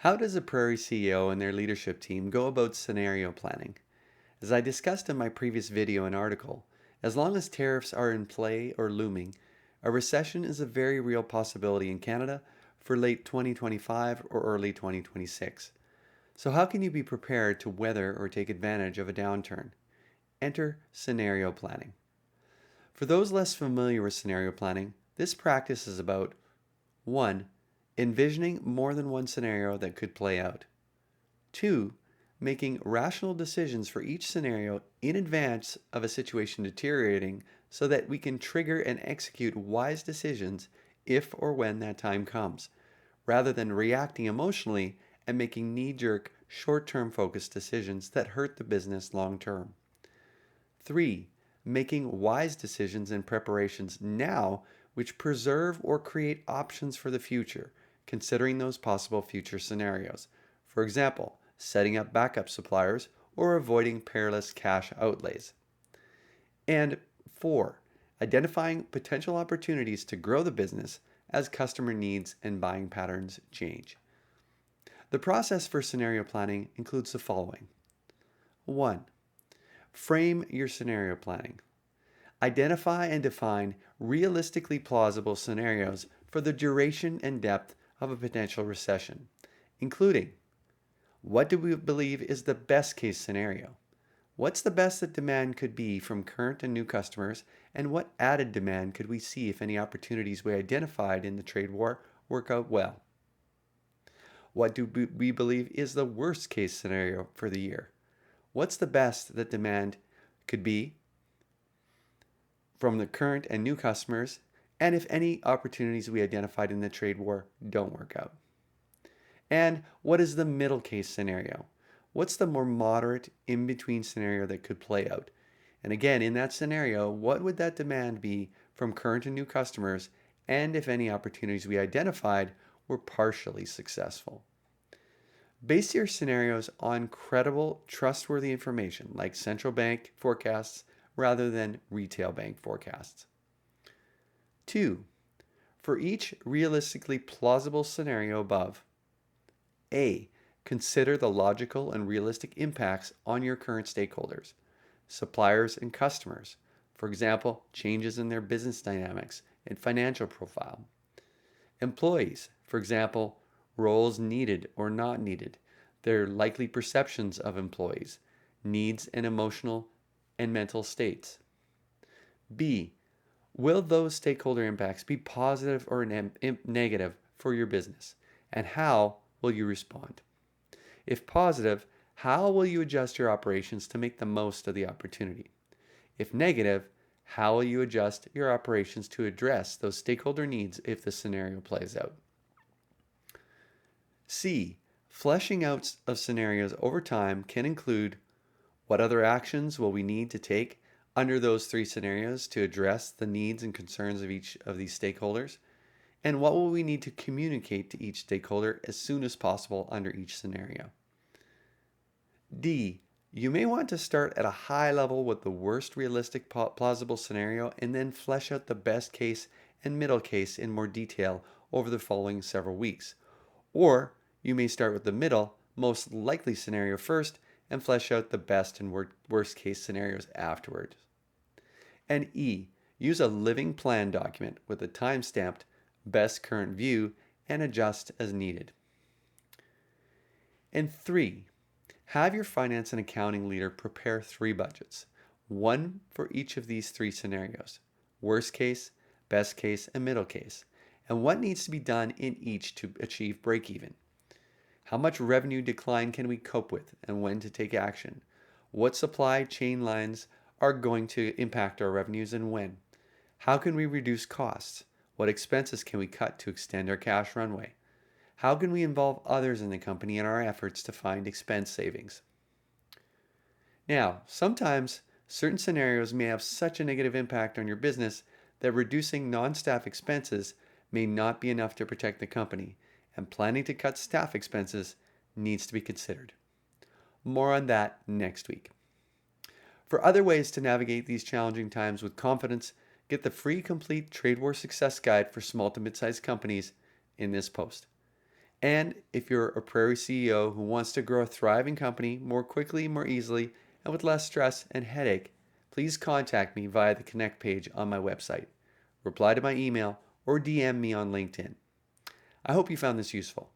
How does a Prairie CEO and their leadership team go about scenario planning? As I discussed in my previous video and article, as long as tariffs are in play or looming, a recession is a very real possibility in Canada for late 2025 or early 2026. So, how can you be prepared to weather or take advantage of a downturn? Enter scenario planning. For those less familiar with scenario planning, this practice is about 1. Envisioning more than one scenario that could play out. 2. Making rational decisions for each scenario in advance of a situation deteriorating so that we can trigger and execute wise decisions if or when that time comes, rather than reacting emotionally and making knee-jerk, short-term focused decisions that hurt the business long-term. 3. Making wise decisions and preparations now which preserve or create options for the future, considering those possible future scenarios. For example, setting up backup suppliers or avoiding perilous cash outlays. And 4. Identifying potential opportunities to grow the business as customer needs and buying patterns change. The process for scenario planning includes the following. 1. Frame your scenario planning. Identify and define realistically plausible scenarios for the duration and depth of a potential recession, including what do we believe is the best case scenario? What's the best that demand could be from current and new customers, and what added demand could we see if any opportunities we identified in the trade war work out well? What do we believe is the worst case scenario for the year? What's the best that demand could be from the current and new customers, and if any opportunities we identified in the trade war don't work out? And what is the middle case scenario? What's the more moderate in-between scenario that could play out? And again, in that scenario, what would that demand be from current and new customers, and if any opportunities we identified were partially successful? Base your scenarios on credible, trustworthy information like central bank forecasts rather than retail bank forecasts. 2. For each realistically plausible scenario above, A. Consider the logical and realistic impacts on your current stakeholders, suppliers and customers, for example, changes in their business dynamics and financial profile. Employees, for example, roles needed or not needed, their likely perceptions of employees, needs and emotional and mental states. B. Will those stakeholder impacts be positive or negative for your business? And how will you respond? If positive, how will you adjust your operations to make the most of the opportunity? If negative, how will you adjust your operations to address those stakeholder needs if the scenario plays out? C. Fleshing out of scenarios over time can include what other actions will we need to take under those three scenarios to address the needs and concerns of each of these stakeholders, and what will we need to communicate to each stakeholder as soon as possible under each scenario. D. You may want to start at a high level with the worst realistic plausible scenario and then flesh out the best case and middle case in more detail over the following several weeks. Or you may start with the middle, most likely scenario first and flesh out the best and worst case scenarios afterwards. And E. Use a living plan document with a time-stamped best current view and adjust as needed. And 3. Have your finance and accounting leader prepare 3 budgets, one for each of these 3 scenarios, worst case, best case, and middle case, and what needs to be done in each to achieve break-even. How much revenue decline can we cope with and when to take action? What supply chain lines are going to impact our revenues and when? How can we reduce costs? What expenses can we cut to extend our cash runway? How can we involve others in the company in our efforts to find expense savings? Now, sometimes certain scenarios may have such a negative impact on your business that reducing non-staff expenses may not be enough to protect the company, and planning to cut staff expenses needs to be considered. More on that next week. For other ways to navigate these challenging times with confidence, get the free complete Trade War Success Guide for small to mid-sized companies in this post. And if you're a Prairie CEO who wants to grow a thriving company more quickly, more easily, and with less stress and headache, please contact me via the Connect page on my website. Reply to my email or DM me on LinkedIn. I hope you found this useful.